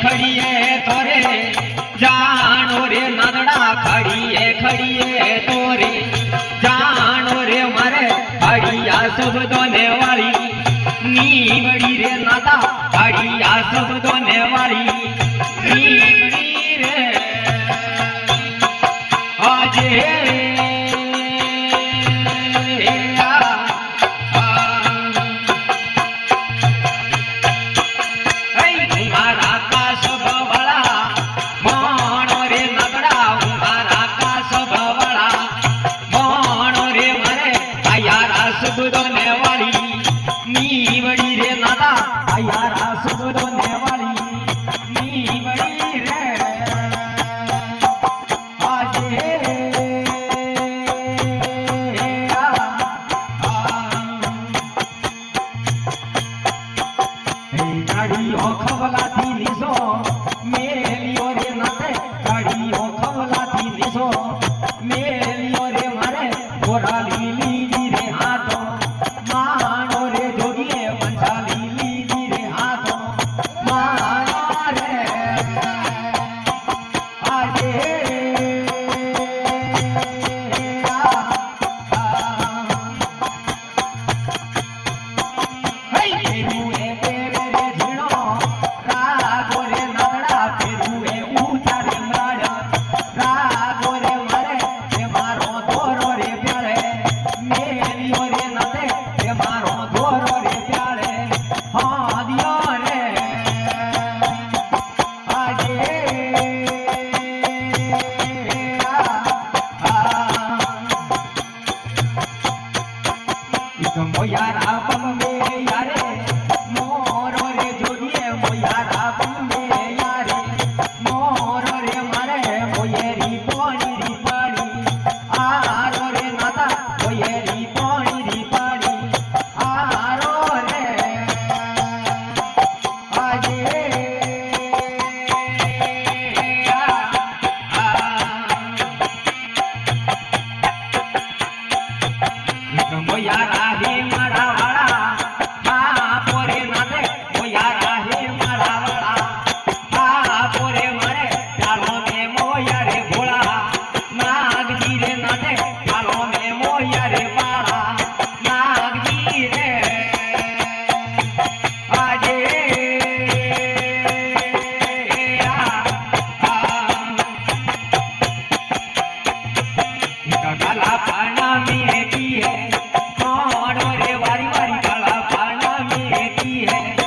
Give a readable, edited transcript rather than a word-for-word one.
खड़िए तोरे जानो रे नादड़ा खड़िए तोरे जानो रे मारे खड़िया सब दोने वाली नीवड़ी रे नादा खड़िया सब दोने वाली नीवड़ी रे आजे काला पाना में की है, वारी वारी काला पाना में की है।